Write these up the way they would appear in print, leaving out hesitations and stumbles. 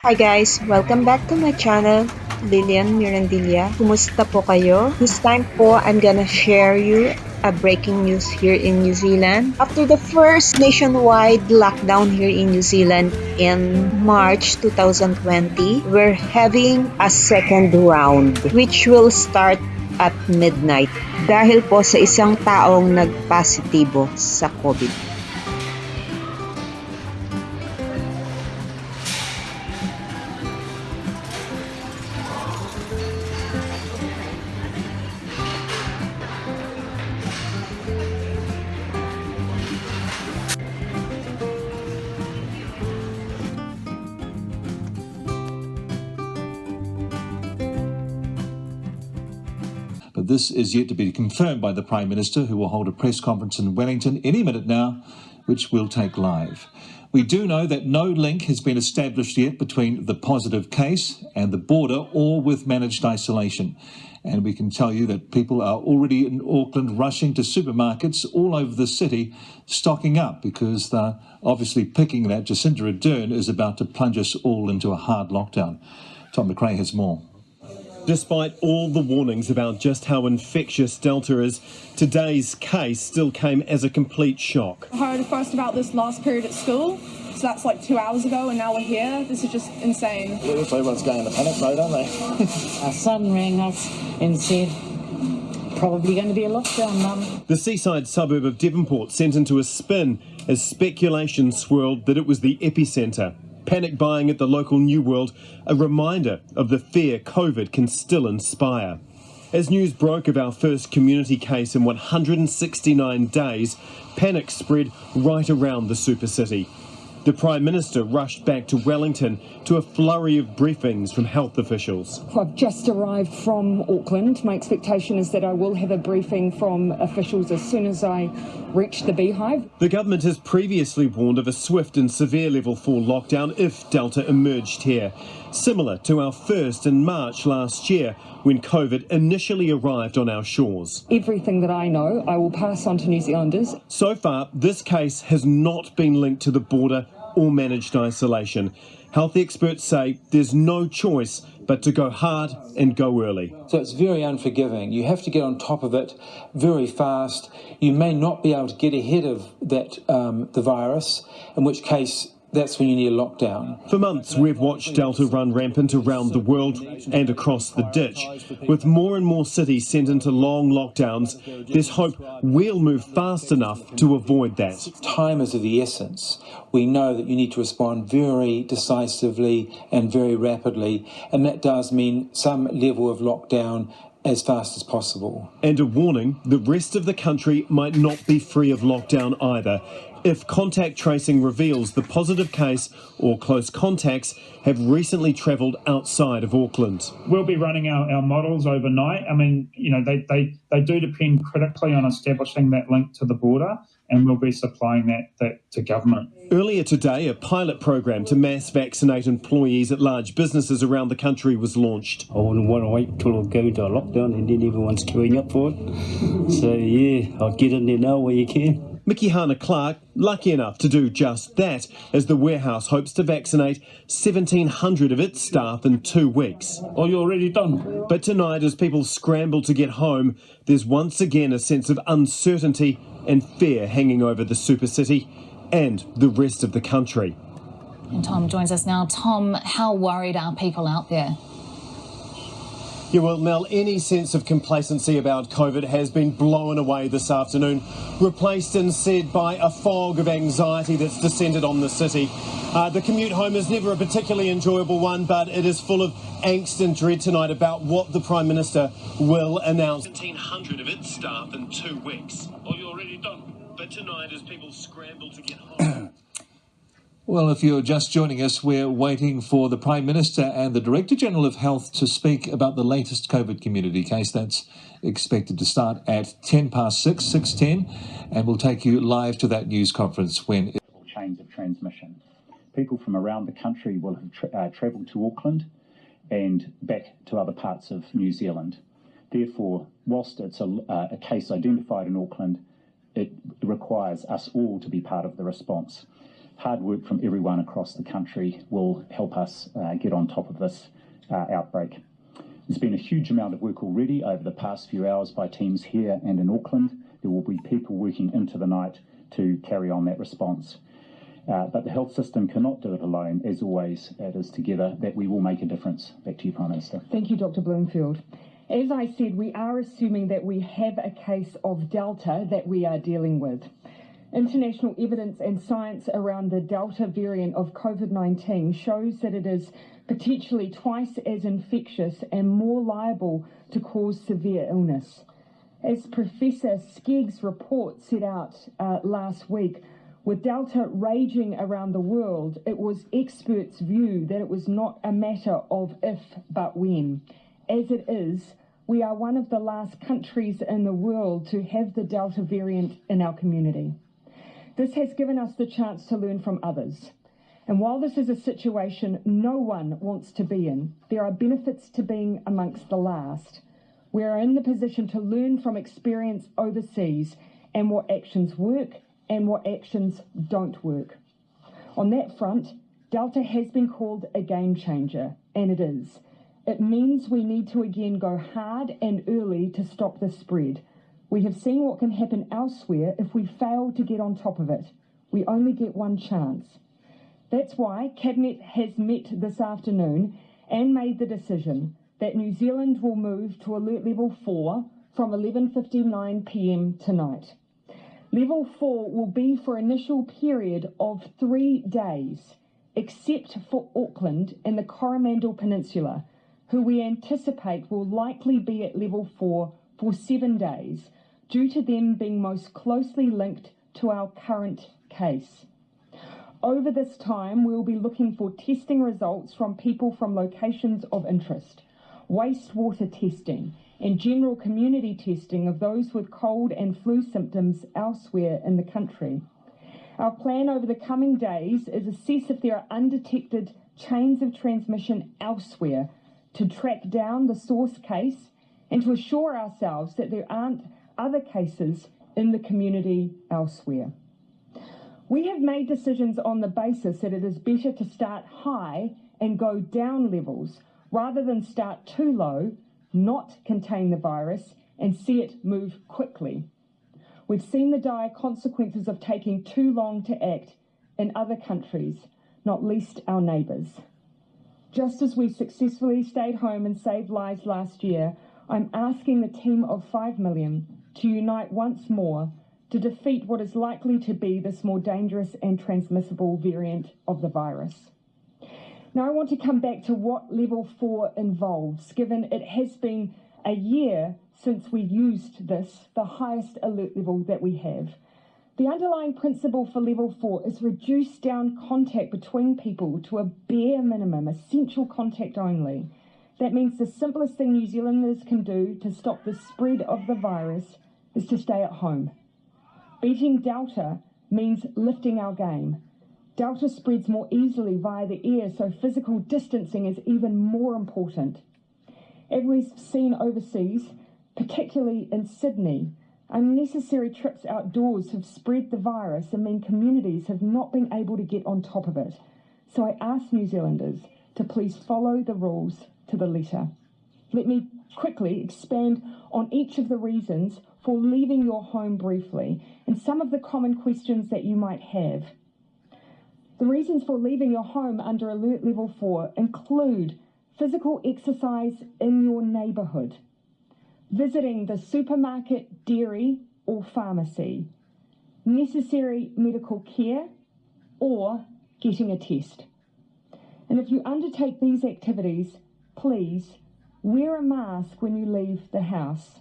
Hi guys! Welcome back to my channel, Lilian Mirandilla. Kumusta po kayo? This time po, I'm gonna share you a breaking news here in New Zealand. After the first nationwide lockdown here in New Zealand in March 2020, we're having a second round which will start at midnight dahil po sa isang taong nagpositibo sa COVID. But this is yet to be confirmed by the Prime Minister, who will hold a press conference in Wellington any minute now, which we'll take live. We do know that no link has been established yet between the positive case and the border or with managed isolation. And we can tell you that people are already in Auckland rushing to supermarkets all over the city, stocking up because they're obviously picking that Jacinda Ardern is about to plunge us all into a hard lockdown. Tom McRae has more. Despite all the warnings about just how infectious Delta is, today's case still came as a complete shock. I heard first about this last period at school, so that's like 2 hours ago, and now we're here. This is just insane. Everyone's going into panic mode, aren't they? Our son rang us and said, probably going to be a lockdown, Mum. The seaside suburb of Devonport sent into a spin as speculation swirled that it was the epicentre. Panic buying at the local New World, a reminder of the fear COVID can still inspire. As news broke of our first community case in 169 days, panic spread right around the super city. The Prime Minister rushed back to Wellington to a flurry of briefings from health officials. I've just arrived from Auckland. My expectation is that I will have a briefing from officials as soon as I reach the beehive. The government has previously warned of a swift and severe level 4 lockdown if Delta emerged here, similar to our first in March last year when COVID initially arrived on our shores. Everything that I know, I will pass on to New Zealanders. So far, this case has not been linked to the border or managed isolation. Health experts say there's no choice but to go hard and go early. So it's very unforgiving. You have to get on top of it very fast. You may not be able to get ahead of that the virus, in which case that's when you need a lockdown. For months, we've watched Delta run rampant around the world and across the ditch. With more and more cities sent into long lockdowns, there's hope we'll move fast enough to avoid that. Time is of the essence. We know that you need to respond very decisively and very rapidly, and that does mean some level of lockdown as fast as possible. And a warning, the rest of the country might not be free of lockdown either. If contact tracing reveals the positive case or close contacts have recently travelled outside of Auckland. We'll be running our models overnight. I mean, you know, they do depend critically on establishing that link to the border, and we'll be supplying that to government. Earlier today, a pilot program to mass vaccinate employees at large businesses around the country was launched. I wouldn't want to wait till we go into a lockdown and then everyone's queuing up for it. So, yeah, I'll get in there now where you can. Mickey Hannah-Clark, lucky enough to do just that, as the warehouse hopes to vaccinate 1,700 of its staff in 2 weeks. Oh, you're already done? But tonight, as people scramble to get home, there's once again a sense of uncertainty and fear hanging over the super city and the rest of the country. And Tom joins us now. Tom, how worried are people out there? Yeah, well, Mel, any sense of complacency about COVID has been blown away this afternoon, replaced instead by a fog of anxiety that's descended on the city. The commute home is never a particularly enjoyable one, but it is full of angst and dread tonight about what the Prime Minister will announce. 1,700 of its staff in 2 weeks. Oh, you're already done? But tonight, as people scramble to get home... Well, if you're just joining us, we're waiting for the Prime Minister and the Director General of Health to speak about the latest COVID community case. That's expected to start at 6:10, 6:10, and we'll take you live to that news conference when... Chains of transmission. People from around the country will have travelled to Auckland and back to other parts of New Zealand. Therefore, whilst it's a case identified in Auckland, it requires us all to be part of the response. hard work from everyone across the country will help us get on top of this outbreak. There's been a huge amount of work already over the past few hours by teams here and in Auckland. There will be people working into the night to carry on that response. But the health system cannot do it alone. As always, it is together that we will make a difference. Back to you, Prime Minister. Thank you, Dr. Bloomfield. As I said, we are assuming that we have a case of Delta that we are dealing with. International evidence and science around the Delta variant of COVID-19 shows that it is potentially twice as infectious and more liable to cause severe illness. As Professor Skegg's report set out last week, with Delta raging around the world, it was experts' view that it was not a matter of if but when. As it is, we are one of the last countries in the world to have the Delta variant in our community. This has given us the chance to learn from others. And while this is a situation no one wants to be in, there are benefits to being amongst the last. We are in the position to learn from experience overseas and what actions work and what actions don't work. On that front, Delta has been called a game changer, and it is. It means we need to again go hard and early to stop the spread. We have seen what can happen elsewhere if we fail to get on top of it. We only get one chance. That's why Cabinet has met this afternoon and made the decision that New Zealand will move to Alert Level 4 from 11:59 p.m. tonight. Level 4 will be for an initial period of 3 days, except for Auckland and the Coromandel Peninsula, who we anticipate will likely be at Level 4 for 7 days, due to them being most closely linked to our current case. Over this time, we'll be looking for testing results from people from locations of interest, wastewater testing, and general community testing of those with cold and flu symptoms elsewhere in the country. Our plan over the coming days is assess if there are undetected chains of transmission elsewhere, to track down the source case and to assure ourselves that there aren't other cases in the community elsewhere. We have made decisions on the basis that it is better to start high and go down levels rather than start too low, not contain the virus, and see it move quickly. We've seen the dire consequences of taking too long to act in other countries, not least our neighbours. Just as we successfully stayed home and saved lives last year, I'm asking the team of 5 million to unite once more to defeat what is likely to be this more dangerous and transmissible variant of the virus. Now, I want to come back to what Level 4 involves, given it has been a year since we used this, the highest alert level that we have. The underlying principle for Level 4 is reduce down contact between people to a bare minimum, essential contact only. That means the simplest thing New Zealanders can do to stop the spread of the virus is to stay at home. Beating Delta means lifting our game. Delta spreads more easily via the air, so physical distancing is even more important. As we've seen overseas, particularly in Sydney, unnecessary trips outdoors have spread the virus and mean communities have not been able to get on top of it. So I ask New Zealanders to please follow the rules to the letter. Let me quickly expand on each of the reasons for leaving your home briefly and some of the common questions that you might have. The reasons for leaving your home under Alert Level 4 include physical exercise in your neighbourhood, visiting the supermarket, dairy or pharmacy, necessary medical care, or getting a test. And if you undertake these activities, please wear a mask when you leave the house.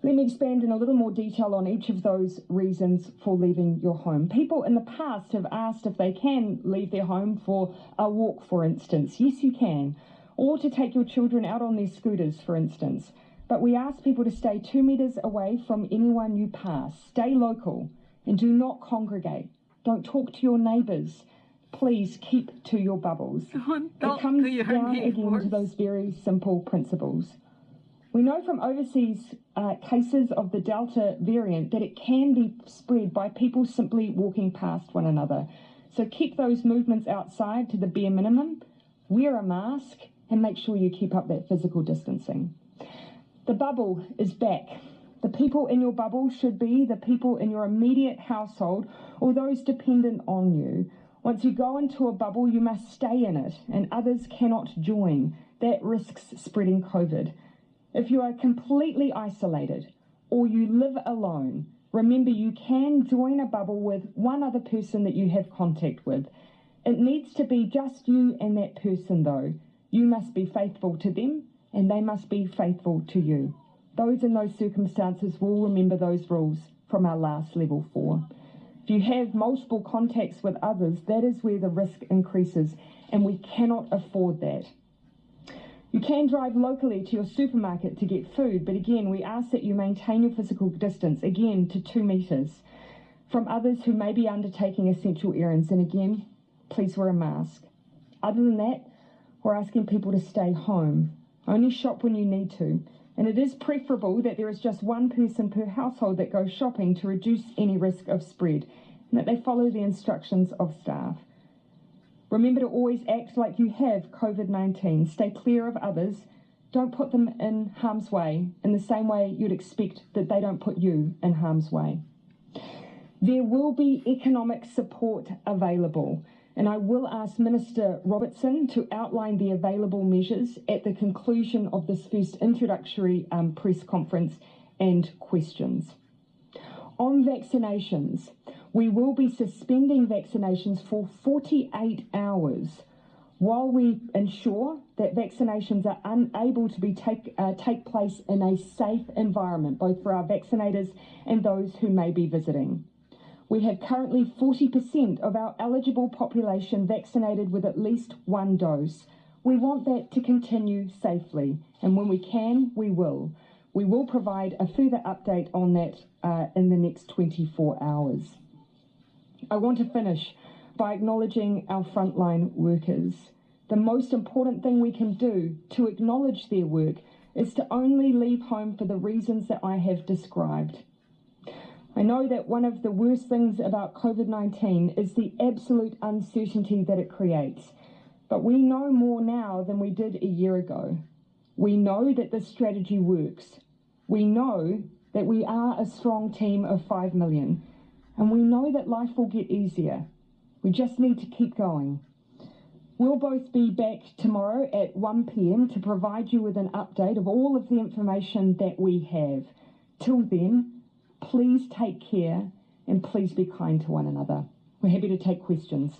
Let me expand in a little more detail on each of those reasons for leaving your home. People in the past have asked if they can leave their home for a walk, for instance. Yes, you can. Or to take your children out on their scooters, for instance. But we ask people to stay 2 metres away from anyone you pass. Stay local and do not congregate. Don't talk to your neighbours. Please keep to your bubbles. It comes down again to those very simple principles. We know from overseas cases of the Delta variant that it can be spread by people simply walking past one another. So keep those movements outside to the bare minimum, wear a mask, and make sure you keep up that physical distancing. The bubble is back. The people in your bubble should be the people in your immediate household or those dependent on you. Once you go into a bubble, you must stay in it, and others cannot join. That risks spreading COVID. If you are completely isolated or you live alone, remember you can join a bubble with one other person that you have contact with. It needs to be just you and that person though. You must be faithful to them and they must be faithful to you. Those in those circumstances will remember those rules from our last level 4. If you have multiple contacts with others, that is where the risk increases, and we cannot afford that. You can drive locally to your supermarket to get food, but again, we ask that you maintain your physical distance, again, to 2 metres from others who may be undertaking essential errands, and again, please wear a mask. Other than that, we're asking people to stay home. Only shop when you need to. And it is preferable that there is just one person per household that goes shopping to reduce any risk of spread, and that they follow the instructions of staff. Remember to always act like you have COVID-19. Stay clear of others. Don't put them in harm's way in the same way you'd expect that they don't put you in harm's way. There will be economic support available, and I will ask Minister Robertson to outline the available measures at the conclusion of this first introductory press conference and questions. On vaccinations, we will be suspending vaccinations for 48 hours while we ensure that vaccinations are unable to be take place in a safe environment, both for our vaccinators and those who may be visiting. We have currently 40% of our eligible population vaccinated with at least 1 dose. We want that to continue safely, and when we can, we will. We will provide a further update on that in the next 24 hours. I want to finish by acknowledging our frontline workers. The most important thing we can do to acknowledge their work is to only leave home for the reasons that I have described. I know that one of the worst things about COVID-19 is the absolute uncertainty that it creates. But we know more now than we did a year ago. We know that this strategy works. We know that we are a strong team of 5 million. And we know that life will get easier. We just need to keep going. We'll both be back tomorrow at 1 p.m. to provide you with an update of all of the information that we have. Till then, please take care and please be kind to one another. We're happy to take questions.